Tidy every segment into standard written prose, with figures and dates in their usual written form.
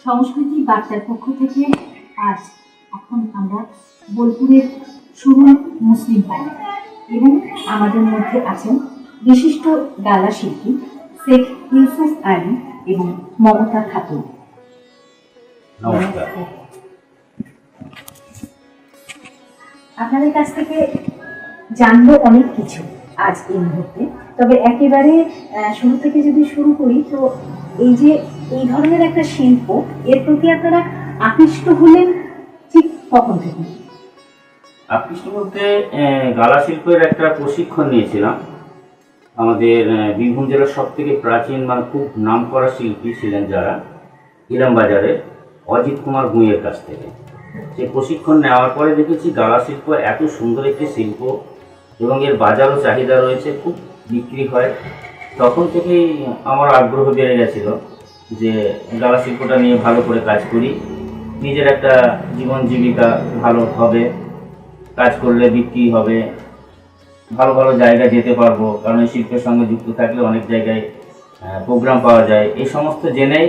সংস্কৃতি বার্তার পক্ষ থেকে আজ এখন আমরা বোলপুরের সুরুল মুসলিম পাড়া এবং আমাদের মধ্যে আছেন বিশিষ্ট গালা শিল্পী শেখ ইউসুফ আলী এবং মমতা খাতুন। নমস্কার। আপনাদের কাছ থেকে জানবো অনেক কিছু আজ এই মুহূর্তে, তবে একেবারে শুরু থেকে যদি শুরু করি, তো এই যে এই ধরনের একটা শিল্প, এর প্রতি আপনারা আকৃষ্ট হলেন ঠিক কখন থেকে? আকৃষ্ট বলতে গালা শিল্পের একটা প্রশিক্ষণ নিয়েছিলাম। আমাদের বীরভূম জেলার সব থেকে প্রাচীন মানে খুব নামকরা শিল্পী ছিলেন যারা, ইলামবাজারে অজিত কুমার গুঁইয়ের কাছ থেকে। সেই প্রশিক্ষণ নেওয়ার পরে দেখেছি গালা শিল্প এত সুন্দর একটি শিল্প এবং এর বাজারও চাহিদা রয়েছে, খুব বিক্রি হয়। তখন থেকেই আমার আগ্রহ বেড়ে গেছিল যে গালা শিল্পটা নিয়ে ভালো করে কাজ করি, নিজের একটা জীবন জীবিকা ভালো হবে, কাজ করলে বিক্রি হবে, ভালো ভালো জায়গায় যেতে পারবো, কারণ এই শিল্পের সঙ্গে যুক্ত থাকলে অনেক জায়গায় প্রোগ্রাম পাওয়া যায়। এই সমস্ত জেনেই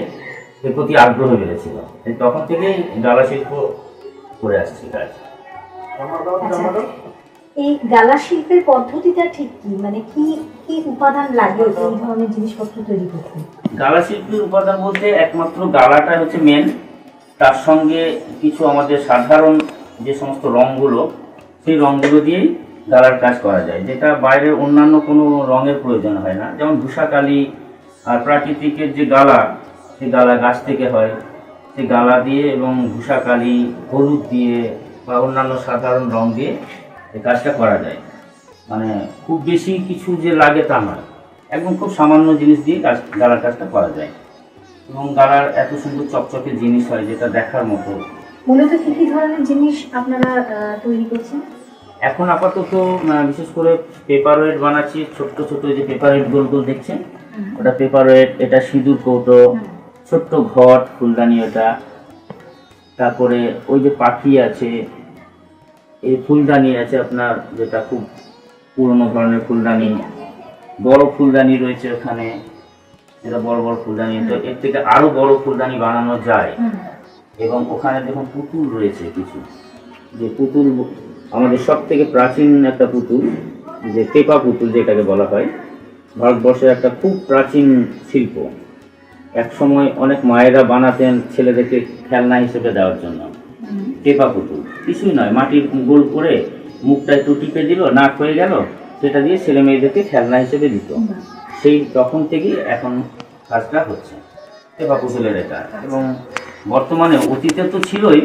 এর প্রতি আগ্রহ বেড়েছিল। তখন থেকেই গালা শিল্প করে আসছি কাজ। এই গালা শিল্পের পদ্ধতিটা ঠিক কি, মানে কি কি উপাদান লাগে এই ধরনের জিনিসপত্র তৈরি করতে? গালা শিল্পের উপাদান বলতে একমাত্র গালাটা হচ্ছে মেন, তার সঙ্গে কিছু আমাদের সাধারণ যে সমস্ত রঙগুলো, সেই রঙগুলো দিয়েই গালার কাজ করা যায়, যেটা বাইরের অন্যান্য কোনো রঙের প্রয়োজন হয় না। যেমন ধূসাকালি আর প্রাকৃতিকের যে গালা, সেই গালা গাছ থেকে হয়, সেই গালা দিয়ে এবং ধূসাকালি, হলুদ দিয়ে বা অন্যান্য সাধারণ রঙ দিয়ে এই কাজটা করা যায়। মানে খুব বেশি কিছু যে লাগে তা নয়, একদম খুব সামান্য জিনিস দিয়ে গালার কাজটা করা যায় এবং গালার এত সুন্দর চকচকে জিনিস হয় যেটা দেখার মতো। মূলত কি কি ধরনের জিনিস আপনারা তৈরি করছেন? এখন আপাতত বিশেষ করে পেপার ওয়েট বানাচ্ছি, ছোট্ট ছোট যে পেপার ওয়েট গোল গোল দেখছেন, ওটা পেপার ওয়েট। এটা সিঁদুর কৌটো, ছোট্ট ঘট, ফুলদানি ওটা। তারপরে ওই যে পাখি আছে, এই ফুলদানি আছে আপনার, যেটা খুব পুরনো ধরনের ফুলদানি। বড় ফুলদানি রয়েছে ওখানে, যেটা বড় বড় ফুলদানি। তো এর থেকে আরো বড় ফুলদানি বানানো যায়। এবং ওখানে দেখুন পুতুল রয়েছে কিছু, যে পুতুল আমাদের সব থেকে প্রাচীন একটা পুতুল, যে পেপা পুতুল যেটাকে বলা হয়, ভারতবর্ষের একটা খুব প্রাচীন শিল্প। এক সময় অনেক মায়েরা বানাতেন ছেলেদেরকে খেলনা হিসেবে দেওয়ার জন্য। পেপা পুতুল কিছুই নয়, মাটির গোল করে মুখটা একটু টিপে দিল, নাক হয়ে গেল, সেটা দিয়ে ছেলে মেয়েদেরকে খেলনা হিসেবে দিত। সেই তখন থেকেই এখন কাজটা হচ্ছে পেপা পুতুলের এটা। এবং বর্তমানে, অতীতে তো ছিলই,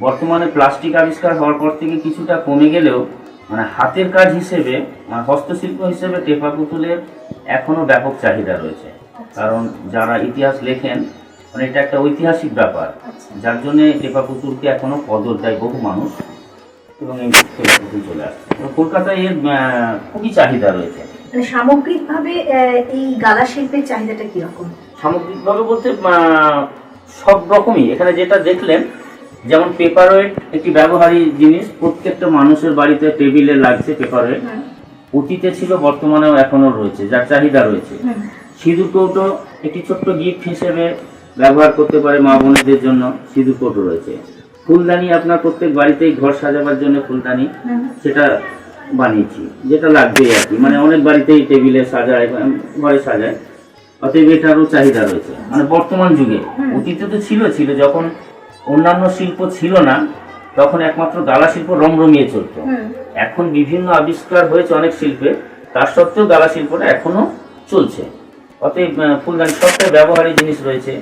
বর্তমানে প্লাস্টিক আবিষ্কার হওয়ার পর থেকে কিছুটা কমে গেলেও মানে হাতের কাজ হিসেবে, মানে হস্তশিল্প হিসেবে টেপা পুতুলের এখনও ব্যাপক চাহিদা রয়েছে। কারণ যারা ইতিহাস লেখেন, মানে এটা একটা ঐতিহাসিক ব্যাপার, যার জন্যে টেপা পুতুলকে এখনও কদর দেয় বহু মানুষ এবং এই টেপা পুতুল চলে আসছে। কলকাতায় এর খুবই চাহিদা রয়েছে। মানে সামগ্রিকভাবে এই গালা শিল্পের চাহিদাটা কিরকম? সামগ্রিকভাবে বলতে সব রকমই। এখানে যেটা দেখলেন, যেমন পেপার ওয়েট একটি ব্যবহারী জিনিস, প্রত্যেকটা মানুষের বাড়িতে টেবিলে লাগছে পেপার ওয়েট। অতীতে ছিল, বর্তমানেও এখনো রয়েছে, যার চাহিদা রয়েছে। সিঁদুর কৌটো একটি ছোট্ট গিফট হিসেবে ব্যবহার করতে পারে মা বোনেদের জন্য, সিঁদুর কৌটো রয়েছে। ফুলদানি আপনার প্রত্যেক বাড়িতেই ঘর সাজাবার জন্য ফুলদানি, সেটা বানিয়েছি, যেটা লাগবেই আর কি। মানে অনেক বাড়িতেই টেবিলে সাজায়, ঘরে সাজায়, অতএব এটারও চাহিদা রয়েছে মানে বর্তমান যুগে। অতীতে তো ছিল যখন অন্যান্য শিল্প ছিল না, তখন একমাত্র গালা শিল্প রমরমিয়ে চলত। এখন বিভিন্ন আবিষ্কার হয়েছে অনেক শিল্পে, তার সত্ত্বেও গালা শিল্পটা এখনো চলছে। অতএব ফুলদানি সবটাই ব্যবহারী জিনিস রয়েছে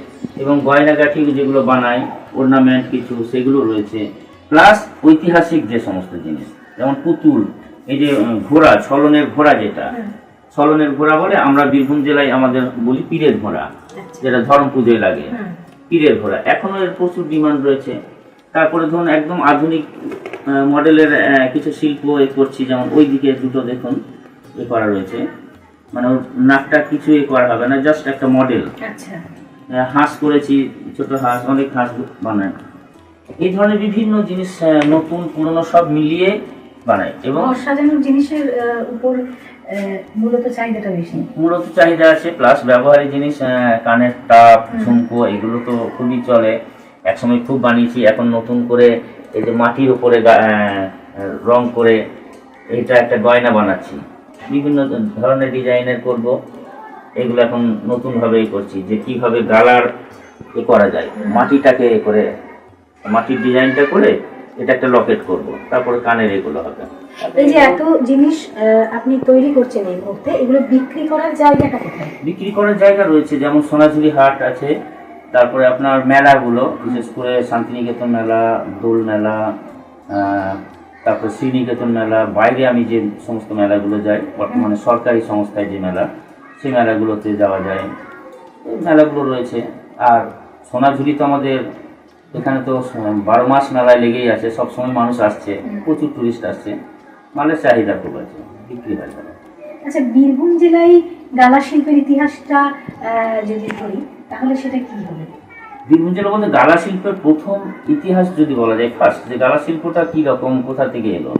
এবং গয়নাগাঠি যেগুলো বানায়, অর্নামেন্ট কিছু, সেগুলো রয়েছে। প্লাস ঐতিহাসিক যে সমস্ত জিনিস, যেমন পুতুল, এই যে ঘোড়া, ছলনের ঘোড়া, যেটা ছলনের ঘোড়া বলে আমরা বীরভূম জেলায় আমাদের বলি পীরের ঘোড়া, যেটা ধর্ম পুজোয় লাগে, পীরের ঘোড়া। এখনো এর প্রচুর ডিমান্ড রয়েছে। তারপরে ধরুন একদম আধুনিক মডেলের কিছু শিল্প করছি, যেমন ওই দিকে দুটো দেখুন এ করা রয়েছে, মানে ওর নাকটা কিছু করা হবে না, জাস্ট একটা মডেল। হাঁস করেছি, ছোট হাঁস, অনেক হাঁস বানায়। এই ধরনের বিভিন্ন জিনিস নতুন পুরনো সব মিলিয়ে বানায়। এবং সাজানোর জিনিসের উপর মূলত চাহিদাটা বেশি। মূলত চাহিদা আছে, প্লাস ব্যবহারী জিনিস, কানের টাপ, ঝুমকো, এগুলো তো খুবই চলে। একসময় খুব বানিয়েছি, এখন নতুন করে এই যে মাটির উপরে রং করে এটা একটা গয়না বানাচ্ছি, বিভিন্ন ধরনের ডিজাইনের করব। এগুলো এখন নতুনভাবেই করছি, যে কিভাবে গালার করা যায়, মাটিটাকে করে মাটির ডিজাইনটা করে এটা একটা লকেট করব, তারপরে কানের এগুলো হবে। এই যে এত জিনিস আপনি তৈরি করছেন এই মুহূর্তে, এগুলো বিক্রি করার জায়গাটা কোথায়? বিক্রি করার জায়গা রয়েছে, যেমন সোনাঝুরি হাট আছে, তারপরে আপনার মেলাগুলো, বিশেষ করে শান্তিনিকেতন মেলা, দোল মেলা, তারপর শ্রীনিকেতন মেলা, বাইরে আমি যে সমস্ত মেলাগুলো যাই, বর্তমানে সরকারি সংস্থায় যে মেলা, সেই মেলাগুলোতে যাওয়া যায়। এই মেলাগুলো রয়েছে। আর সোনাঝুরি তো আমাদের এখানে তো 12 মাস মেলায় লেগেই আছে, সবসময় মানুষ আসছে, প্রচুর টুরিস্ট আসছে, মালের চাহিদা খুব আছে, বিক্রি হয়। আচ্ছা, বীরভূম জেলায় গালা শিল্পের ইতিহাসটা যদি ধরি তাহলে সেটা কি হবে? বীরভূম জেলার মধ্যে গালা শিল্পের প্রথম ইতিহাস যদি বলা যায়, ফার্স্ট যে গালা শিল্পটা কী রকম, কোথা থেকে এলো,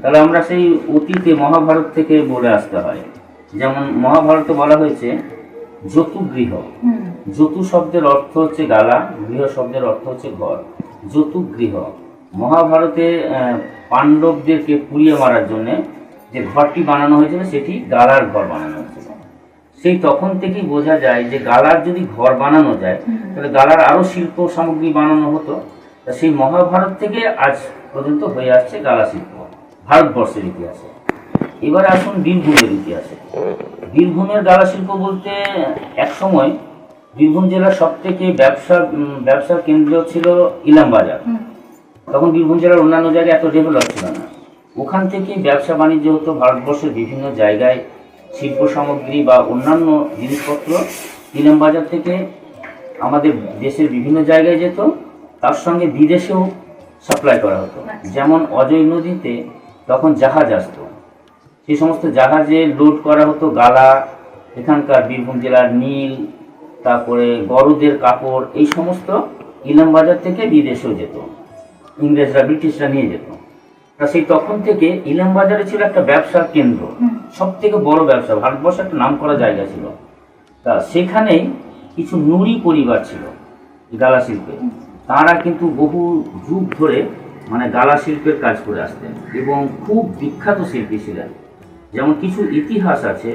তাহলে আমরা সেই অতীতে মহাভারত থেকে বলে আসতে হয়। যেমন মহাভারতে বলা হয়েছে যতুগৃহ। যতু শব্দের অর্থ হচ্ছে গালা, গৃহ শব্দের অর্থ হচ্ছে ঘর। যতুগৃহ মহাভারতে পাণ্ডবদেরকে পুড়িয়ে মারার জন্য যে ঘরটি বানানো হয়েছিল সেটি গালার ঘর বানানো হয়েছিল। সেই তখন থেকেই বোঝা যায় যে গালার যদি ঘর বানানো যায় তাহলে গালার আরো শিল্প সামগ্রী বানানো হতো। সেই মহাভারত থেকে আজ পর্যন্ত হয়ে আসছে গালা শিল্প ভারতবর্ষের ইতিহাসে। এবার আসুন বীরভূমের ইতিহাসে। বীরভূমের গালা শিল্প বলতে এক সময় বীরভূম জেলার সব থেকে ব্যবসার কেন্দ্র ছিল ইলামবাজার। তখন বীরভূম জেলার অন্যান্য জায়গায় এত ডেভেলপ ছিল না। ওখান থেকে ব্যবসা বাণিজ্য হতো, ভারতবর্ষের বিভিন্ন জায়গায় শিল্প সামগ্রী বা অন্যান্য জিনিসপত্র ইলামবাজার থেকে আমাদের দেশের বিভিন্ন জায়গায় যেত, তার সঙ্গে বিদেশেও সাপ্লাই করা হতো। যেমন অজয় নদীতে তখন জাহাজ আসতো, সেই সমস্ত জাহাজে লোড করা হতো গালা, এখানকার বীরভূম জেলার নীল, তারপরে গরুদের কাপড়, এই সমস্ত ইলামবাজার থেকে বিদেশেও যেত, ইংরেজরা ব্রিটিশরা নিয়ে যেত। তা সেই তখন থেকে ইলামবাজারে ছিল একটা ব্যবসার কেন্দ্র, সব থেকে বড় ব্যবসা, ভারতবর্ষে একটা নাম করা জায়গা ছিল। তা সেখানেই কিছু নুড়ি পরিবার ছিল গালা শিল্পে, তারা কিন্তু বহু যুগ ধরে মানে গালা শিল্পের কাজ করে আসতেন এবং খুব বিখ্যাত শিল্পী ছিলেন। যেমন কিছু ইতিহাস আছে,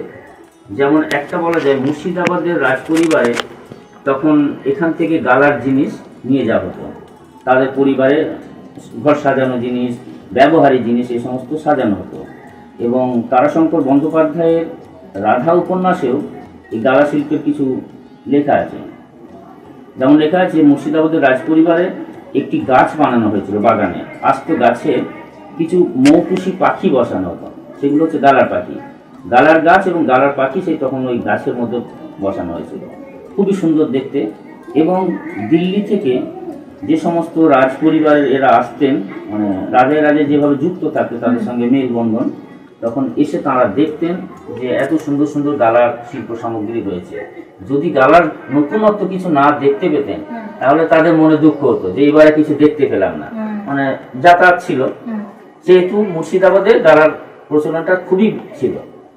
যেমন একটা বলা যায় মুর্শিদাবাদের রাজপরিবারে তখন এখান থেকে গালার জিনিস নিয়ে যাওয়া হতো, তাদের পরিবারে ঘর সাজানো জিনিস, ব্যবহারী জিনিস, এই সমস্ত সাজানো হতো। এবং তারাশঙ্কর বন্দ্যোপাধ্যায়ের রাধা উপন্যাসেও এই গালা শিল্পের কিছু লেখা আছে। যেমন লেখা আছে মুর্শিদাবাদের রাজপরিবারে একটি গাছ বানানো হয়েছিল বাগানে, আস্ত গাছে কিছু মৌটুসি পাখি বসানো হতো, সেগুলো হচ্ছে গালার পাখি। গালার গাছ এবং গালার পাখি সেই তখন ওই গাছের মধ্যে বসানো হয়েছিল, খুবই সুন্দর দেখতে। এবং দিল্লি থেকে যে সমস্ত রাজ পরিবারের এরা আসতেন, মানে রাজায় রাজে যেভাবে যুক্ত থাকতো তাদের সঙ্গে মেলবন্ধন, তখন এসে তারা দেখতেন যে এত সুন্দর সুন্দর গালার শিল্প সামগ্রী রয়েছে। যদি গালার নতুনত্ব কিছু না দেখতে পেতেন তাহলে তাদের মনে দুঃখ হতো যে এবারে কিছু দেখতে পেলাম না, মানে যাতায়াত ছিল। যেহেতু মুর্শিদাবাদে গালার প্রচলনটা খুবই ছিল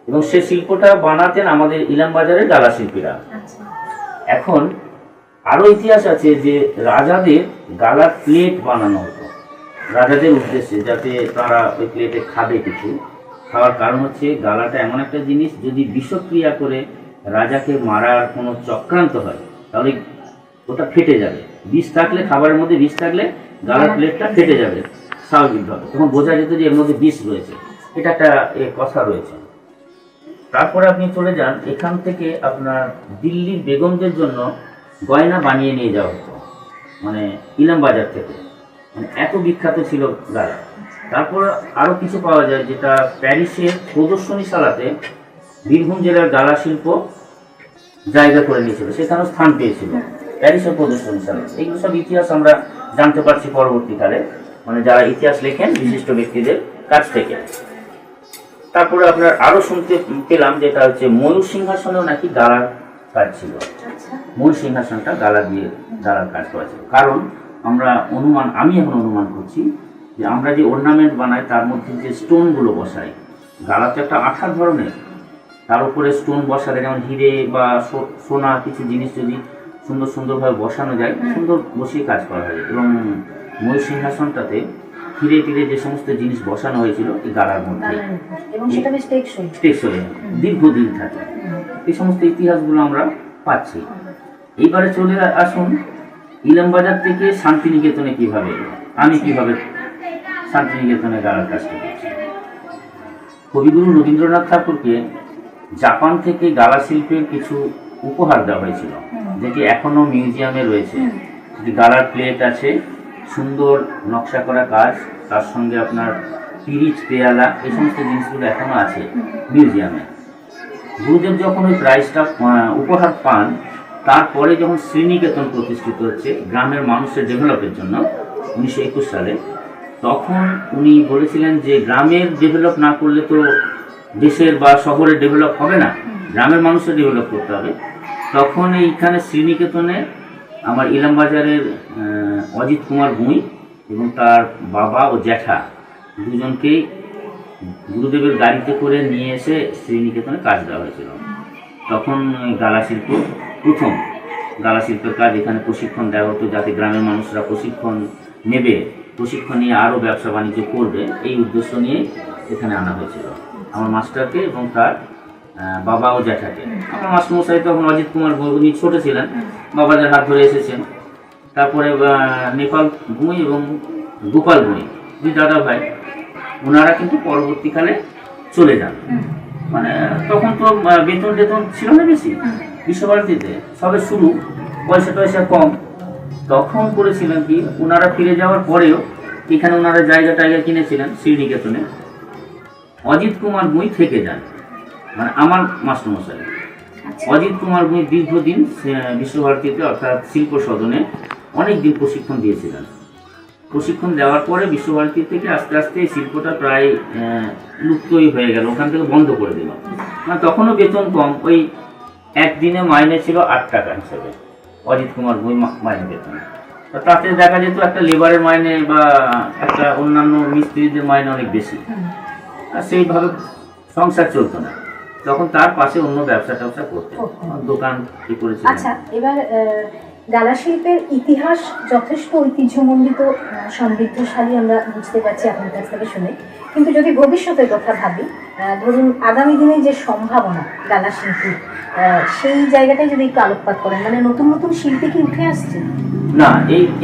এবং সে শিল্পটা বানাতেন আমাদের ইলামবাজারের গালা শিল্পীরা। এখন আরো ইতিহাস আছে যে রাজাদের গালার প্লেট বানানো হতো রাজাদের উদ্দেশ্যে, যাতে তারা ওই প্লেটে খাবে কিছু। খাওয়ার কারণ হচ্ছে গালাটা এমন একটা জিনিস, যদি বিষক্রিয়া করে রাজাকে মারার কোনো চক্রান্ত হয় তাহলে ওটা ফেটে যাবে। বিষ থাকলে, খাবারের মধ্যে বিষ থাকলে গালার প্লেটটা ফেটে যাবে স্বাভাবিকভাবে, তখন বোঝা যেত যে এর মধ্যে বিষ রয়েছে, এটা একটা কথা রয়েছে। তারপরে আপনি চলে যান, এখান থেকে আপনার দিল্লির বেগমদের জন্য গয়না বানিয়ে নিয়ে যাওয়া হতো, মানে ইলামবাজার থেকে, মানে এত বিখ্যাত ছিল গালা। তারপর আরও কিছু পাওয়া যায়, যেটা প্যারিসের প্রদর্শনীশালাতে বীরভূম জেলার গালা শিল্প জায়গা করে নিয়েছিল, সেখানেও স্থান পেয়েছিল প্যারিসের প্রদর্শনীশালা। এইগুলো সব ইতিহাস আমরা জানতে পারছি পরবর্তীকালে, মানে যারা ইতিহাস লেখেন বিশিষ্ট ব্যক্তিদের কাছ থেকে। তারপরে আপনার আরও শুনতে পেলাম যেটা হচ্ছে ময়ূর সিংহাসনেও নাকি গালার কাজ ছিল। মূল সিংহাসনটা গালা দিয়ে গালার কাজ করা ছিল। কারণ আমি এখন অনুমান করছি যে আমরা যে অর্নামেন্ট বানাই তার মধ্যে যে স্টোনগুলো বসাই, গালা তো একটা আঠার ধরনের, তার উপরে স্টোন বসালে, যেমন হিরে বা সোনা কিছু জিনিস যদি সুন্দর সুন্দরভাবে বসানো যায়, সুন্দর বসিয়ে কাজ করা হয়। এবং ময়ূর সিংহাসনটাতে হিরে টিরে যে সমস্ত জিনিস বসানো হয়েছিল এই গালার মধ্যে, এবং সেটা বেশ টেকসই টেকসই দীর্ঘদিন থাকে, এই সমস্ত ইতিহাসগুলো আমরা পাচ্ছি। এইবারে চলে আসুন ইলামবাজার থেকে শান্তিনিকেতনে কিভাবে এলো, আমি কিভাবে শান্তিনিকেতনে গালার কাজটা করছি। কবিগুরু রবীন্দ্রনাথ ঠাকুরকে জাপান থেকে গালা শিল্পের কিছু উপহার দেওয়া হয়েছিল, যেটি এখনো মিউজিয়ামে রয়েছে। যেটি গালার প্লেট আছে, সুন্দর নকশা করা কাজ, তার সঙ্গে আপনার পিরিচ পেয়ালা, এই সমস্ত জিনিসগুলো এখনো আছে মিউজিয়ামে। গুরুদেব যখন ওই প্রাইজটা উপহার পান, তারপরে যখন শ্রীনিকেতন প্রতিষ্ঠিত হচ্ছে গ্রামের মানুষের ডেভেলপের জন্য 1921 সালে, তখন উনি বলেছিলেন যে গ্রামের ডেভেলপ না করলে তো দেশের বা শহরের ডেভেলপ হবে না, গ্রামের মানুষের ডেভেলপ করতে হবে। তখন এইখানে শ্রীনিকেতনে আমার ইলামবাজারের অজিত কুমার ভুঁই এবং তার বাবা ও জ্যাঠা দুজনকেই গুরুদেবের গাড়িতে করে নিয়ে এসে শ্রীনিকেতনে কাজ দেওয়া হয়েছিল। তখন গালা শিল্প, প্রথম গালা শিল্পের কাজ এখানে প্রশিক্ষণ দেওয়া হতো, যাতে গ্রামের মানুষরা প্রশিক্ষণ নেবে, প্রশিক্ষণ নিয়ে আরও ব্যবসা বাণিজ্য করবে, এই উদ্দেশ্য নিয়ে এখানে আনা হয়েছিল আমার মাস্টারকে এবং তার বাবা ও জ্যাঠাকে। আমার মাস্টারমশাই তখন অজিত কুমার উনি ছোটো ছিলেন, বাবাদের হাত ধরে এসেছেন। তারপরে নেপাল ভুঁই এবং গোপাল ভুঁই, দুই দাদা ভাই, ওনারা কিন্তু পরবর্তীকালে চলে যান। মানে তখন তো বেতন টেতন ছিল না বেশি, বিশ্বভারতীতে সবে শুরু, পয়সা টয়সা কম। তখন করেছিলেন কি, ওনারা ফিরে যাওয়ার পরেও এখানে ওনারা জায়গা টায়গা কিনেছিলেন শ্রীনিকেতনে। অজিত কুমার ভুঁই থেকে যান, মানে আমার মাস্টারমশাই অজিত কুমার ভুঁই দীর্ঘদিন বিশ্বভারতীতে অর্থাৎ শিল্প সদনে অনেক দিন প্রশিক্ষণ দিয়েছিলেন। প্রশিক্ষণ দেওয়ার পরে বিশ্বভারতী থেকে আস্তে আস্তে এই শিল্পটা প্রায় লুপ্তই হয়ে গেল, ওখান থেকে বন্ধ করে দিল। মানে তখনও বেতন কম, ওই একদিনে মাইনে ছিল 8 টাকা হিসেবে অজিত কুমার ভুঁই মাইনে বেতন। তো তাতে দেখা যেত একটা লেবারের মাইনে বা একটা অন্যান্য মিস্ত্রিদের মাইনে অনেক বেশি, আর সেইভাবে সংসার চলতো না। তখন তার পাশে অন্য ব্যবসা ট্যাবসা করতে, দোকান কি করেছিল। আচ্ছা, এবার গালা শিল্পের ইতিহাস যথেষ্ট ঐতিহ্যমণ্ডিত, সমৃদ্ধশালী আমরা বুঝতে পারছি আপনার কাছ থেকে শুনে। কিন্তু যদি ভবিষ্যতের কথা ভাবি, ধরুন আগামী দিনে যে সম্ভাবনা গালা শিল্পীর, সেই জায়গাটায় যদি একটু আলোকপাত করেন, মানে নতুন নতুন শিল্পী কি উঠে আসছে? না,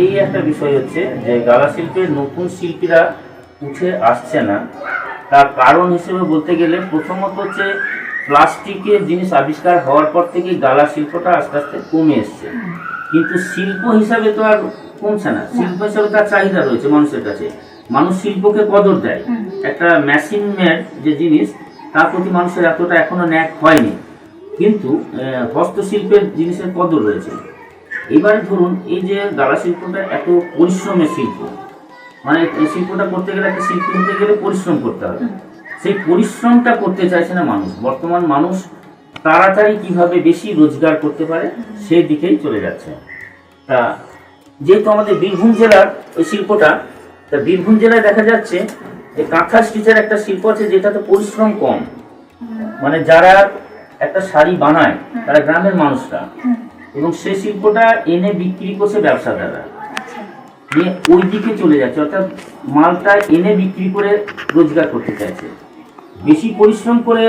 এই একটা বিষয় হচ্ছে যে গালা শিল্পের নতুন শিল্পীরা উঠে আসছে না। তার কারণ হিসেবে বলতে গেলে প্রথমত হচ্ছে প্লাস্টিকের জিনিস আবিষ্কার হওয়ার পর থেকে গালা শিল্পটা আস্তে আস্তে কমে এসছে। কিন্তু শিল্প হিসাবে তো আর কমছে না, শিল্প হিসাবে তার চাহিদা রয়েছে মানুষের কাছে, মানুষ শিল্পকে কদর দেয়। একটা মেশিন মেড যে জিনিস, তার প্রতি মানুষের এতটা এখনো ন্যাক হয়নি, কিন্তু হস্তশিল্পের জিনিসের কদর রয়েছে। এবারে ধরুন এই যে গালা শিল্পটা এত পরিশ্রমের শিল্প, মানে এই শিল্পটা করতে গেলে, একটা শিল্পী হতে গেলে পরিশ্রম করতে হবে, সেই পরিশ্রমটা করতে চাইছে না মানুষ। বর্তমান মানুষ তাড়াতাড়ি কিভাবে বেশি রোজগার করতে পারে সেই দিকেই চলে যাচ্ছে। তা যেহেতু আমাদের বীরভূম জেলার ওই শিল্পটা, তা বীরভূম জেলায় দেখা যাচ্ছে যে কাঁথা স্টিচের একটা শিল্প আছে যেটাতে পরিশ্রম কম। মানে যারা একটা শাড়ি বানায় তারা গ্রামের মানুষরা, এবং সেই শিল্পটা এনে বিক্রি করছে ব্যবসাদাররা, নিয়ে ওই দিকে চলে যাচ্ছে, অর্থাৎ মালটা এনে বিক্রি করে রোজগার করতে চাইছে। বেশি পরিশ্রম করে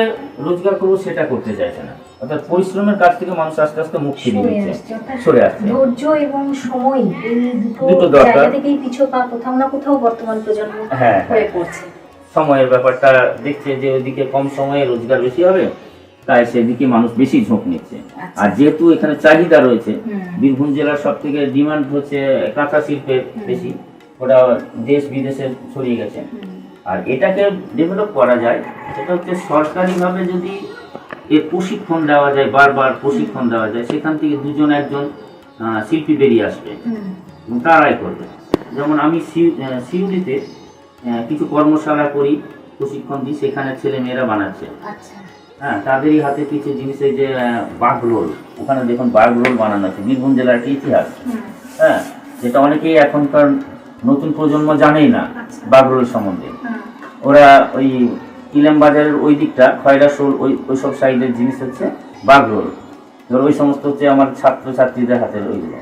রোজগার করবো সেটা করতে চাইছে না, অর্থাৎ পরিশ্রমের কাছ থেকে মানুষ আস্তে আস্তে মুক্তি নিচ্ছে, সরে আসছে। ধৈর্য এবং সময়, এই দুটো জায়গা থেকেই পিছপা কোথাও না কোথাও বর্তমান প্রজন্ম হয়ে পড়ছে। সময়ের ব্যাপারটা দেখছে যে ওইদিকে কম সময়ে রোজগার বেশি হবে, তাই সেদিকে মানুষ বেশি ঝোঁক নিচ্ছে। আর যেহেতু এখানে চাহিদা রয়েছে, বীরভূম জেলার সব থেকে ডিমান্ড হচ্ছে কাঁথা শিল্পের বেশি, ওটা দেশ বিদেশে ছড়িয়ে গেছে। আর এটাকে ডেভেলপ করা যায়, সেটা হচ্ছে সরকারিভাবে যদি এর প্রশিক্ষণ দেওয়া যায়, বারবার প্রশিক্ষণ দেওয়া যায়, সেখান থেকে দুজন একজন শিল্পী বেরিয়ে আসবে এবং তারাই করবে। যেমন আমি সিউড়িতে কিছু কর্মশালা করি, প্রশিক্ষণ দিই, সেখানে ছেলে মেয়েরা বানাচ্ছে। হ্যাঁ, তাদেরই হাতে কিছু জিনিসের যে বাঘ রোল, ওখানে দেখুন বাঘ রোল বানানো আছে, বীরভূম জেলার একটা ইতিহাস। হ্যাঁ, যেটা অনেকেই এখনকার নতুন প্রজন্ম জানেই না বাঘ রোল সম্বন্ধে। ওরা ওই ইলাম বাজারের ওই দিকটা খয়রাশোল ওই সব সাইডের জিনিস হচ্ছে বাগরোল। এবার ওই সমস্ত হচ্ছে আমার ছাত্রছাত্রীদের হাতের ওইগুলো,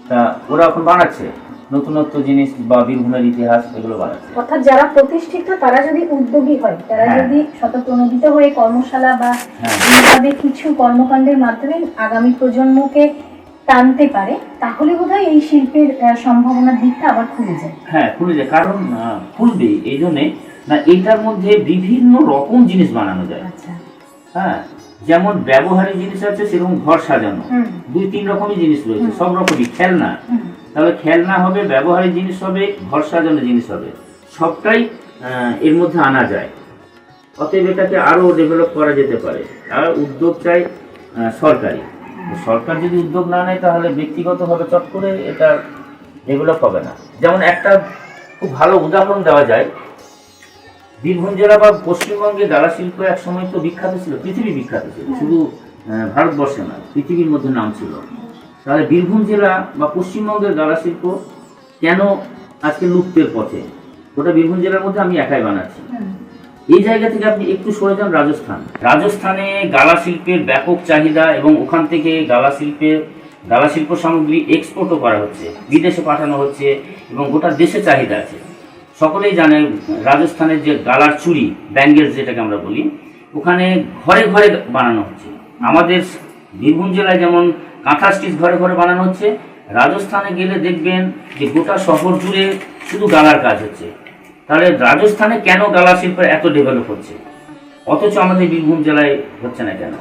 তা ওরা এখন বানাচ্ছে নতুনত্ব জিনিস বা বীরভূমের ইতিহাস এগুলো বানাচ্ছে। অর্থাৎ যারা প্রতিষ্ঠিত তারা যদি উদ্যোগী হয়, তারা হ্যাঁ। যদি স্বতঃপ্রণোদিত হয়ে কর্মশালা বা হ্যাঁ। এইভাবে কিছু কর্মকাণ্ডের মাধ্যমে আগামী প্রজন্মকে টানতে পারে, তাহলে বোধহয় এই শিল্পের সম্ভাবনার দিকটা আবার খুলে যায়। হ্যাঁ, খুলে যায়, কারণ খুলবে এই জন্যে না, এটার মধ্যে বিভিন্ন রকম জিনিস বানানো যায়। আচ্ছা। হ্যাঁ, যেমন ব্যবহারিক জিনিস আছে, সেরকম ঘর সাজানো 2-3 রকমই জিনিস রয়েছে, সব রকমই খেলনা। তাহলে খেলনা হবে, ব্যবহারিক জিনিস হবে, ঘর সাজানো জিনিস হবে, সবটাই এর মধ্যে আনা যায়। অতএব এটাকে আরো ডেভেলপ করা যেতে পারে। আর উদ্যোগ চাই সরকারি। সরকার যদি উদ্যোগ না নেয় তাহলে ব্যক্তিগতভাবে চট করে এটা ডেভেলপ হবে না। যেমন একটা খুব ভালো উদাহরণ দেওয়া যায়, বীরভূম জেলা বা পশ্চিমবঙ্গে গালা শিল্প এক সময় তো বিখ্যাত ছিল, পৃথিবী বিখ্যাত ছিল, শুধু ভারতবর্ষে না, পৃথিবীর মধ্যে নাম ছিল। তাহলে বীরভূম জেলা বা পশ্চিমবঙ্গের গালা শিল্প কেন আজকে লুপ্তের পথে? ওটা বীরভূম জেলার মধ্যে আমি একাই বানাচ্ছি। এই জায়গা থেকে আপনি একটু সরে যান রাজস্থানে গালা শিল্পের ব্যাপক চাহিদা, এবং ওখান থেকে গালা শিল্প সামগ্রী এক্সপোর্টও করা হচ্ছে, বিদেশে পাঠানো হচ্ছে, এবং গোটা দেশে চাহিদা আছে। সকলেই জানে রাজস্থানের যে গালার চুড়ি, ব্যাঙ্গেলস যেটাকে আমরা বলি, ওখানে ঘরে ঘরে বানানো হচ্ছে। আমাদের বীরভূম জেলায় যেমন কাঁথা স্টিচ ঘরে ঘরে বানানো হচ্ছে, রাজস্থানে গেলে দেখবেন যে গোটা শহর জুড়ে শুধু গালার কাজ হচ্ছে। তাহলে রাজস্থানে কেন গালা শিল্পের এত ডেভেলপ হচ্ছে, অথচ আমাদের বীরভূম জেলায় হচ্ছে না কেন?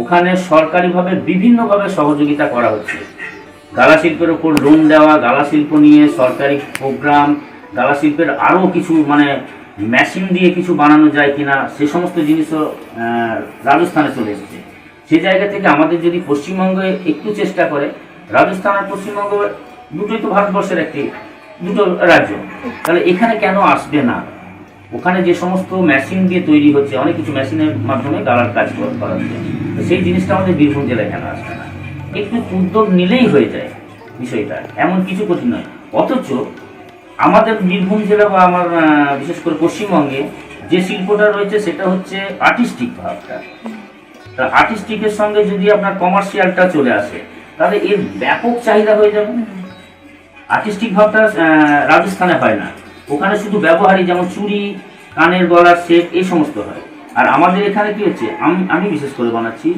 ওখানে সরকারিভাবে বিভিন্নভাবে সহযোগিতা করা হচ্ছে, গালা শিল্পের উপর লোন দেওয়া, গালা শিল্প নিয়ে সরকারি প্রোগ্রাম, গালা শিল্পের আরও কিছু মানে মেশিন দিয়ে কিছু বানানো যায় কিনা সে সমস্ত জিনিসও রাজস্থানে চলে এসেছে। সে জায়গা থেকে আমাদের যদি পশ্চিমবঙ্গে একটু চেষ্টা করে, রাজস্থান আর পশ্চিমবঙ্গ দুটোই তো ভারতবর্ষের দুটো রাজ্য, তাহলে এখানে কেন আসবে না? ওখানে যে সমস্ত মেশিন দিয়ে তৈরি হচ্ছে, অনেক কিছু মেশিনের মাধ্যমে গালার কাজ করা হচ্ছে, তো সেই জিনিসটা আমাদের বীরভূম জেলায় কেন আসবে না? একটু উদ্যোগ নিলেই হয়ে যায় বিষয়টা, এমন কিছু কঠিন নয়। অথচ আমাদের বীরভূম জেলা বা আমার বিশেষ করে পশ্চিমবঙ্গে যে শিল্পটা রয়েছে সেটা হচ্ছে আর্টিস্টিক ভাবটা। আর্টিস্টিকের সঙ্গে যদি আপনার কমার্শিয়ালটা চলে আসে, তাহলে এর ব্যাপক চাহিদা হয়ে যাবে। আর্টিস্টিক ভাবটা রাজস্থানে হয় না, ওখানে শুধু ব্যবহারী, যেমন চুড়ি, কানের গলার সেট, এই সমস্ত হয়। আর আমাদের এখানে কি হচ্ছে, আমি বিশেষ করে বানাচ্ছি,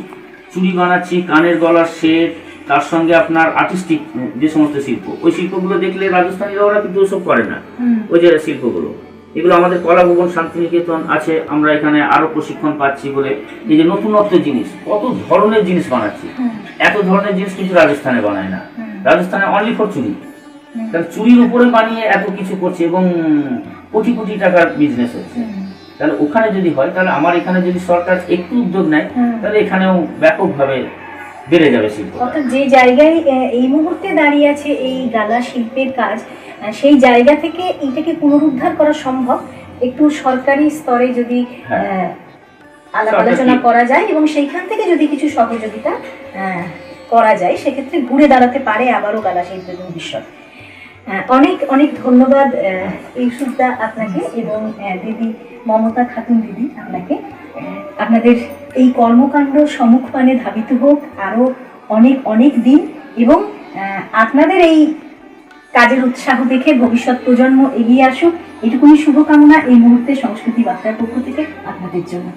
চুড়ি বানাচ্ছি, কানের গলার সেট, তার সঙ্গে আপনার আর্টিস্টিক যে সমস্ত শিল্প, ওই শিল্পগুলো দেখলে রাজস্থানীরা ওরা কিন্তু ওসব করে না। ওই যে শিল্পগুলো, এগুলো আমাদের কলা ভবন শান্তিনিকেতন আছে, আমরা এখানে আরো প্রশিক্ষণ পাচ্ছি বলে এই যে নতুনত্ব জিনিস, কত ধরনের জিনিস বানাচ্ছি। এত ধরনের জিনিস কিন্তু রাজস্থানে বানায় না, রাজস্থানে অনলি ফর চুড়ি। কারণ চুরির উপরে বানিয়ে এত কিছু করছে এবং কোটি কোটি টাকার বিজনেস হচ্ছে। তাহলে ওখানে যদি হয়, তাহলে আমার এখানে যদি সরকার একটু উদ্যোগ নেয়, তাহলে এখানেও ব্যাপকভাবে বেড়ে যাবে শিল্প। অর্থাৎ যে জায়গায় এই মুহূর্তে দাঁড়িয়ে আছে এই গালা শিল্পের কাজ, সেই জায়গা থেকে এটাকে পুনরুদ্ধার করা সম্ভব একটু সরকারি স্তরে যদি আলাপ আলোচনা করা যায়, এবং সেইখান থেকে যদি কিছু সহযোগিতা করা যায়, সেক্ষেত্রে ঘুরে দাঁড়াতে পারে আবারও গালা শিল্পের ভবিষ্যৎ। অনেক অনেক ধন্যবাদ ইউসুফদা আপনাকে, এবং দিদি মমতা খাতুন দিদি আপনাকে। আপনাদের এই কর্মকাণ্ড সম্মুখপানে ধাবিত হোক আরও অনেক অনেক দিন, এবং আপনাদের এই কাজের উৎসাহ দেখে ভবিষ্যৎ প্রজন্ম এগিয়ে আসুক, এটুকুনি শুভকামনা এই মুহূর্তে সংস্কৃতি বার্তার পক্ষ থেকে আপনাদের জন্য।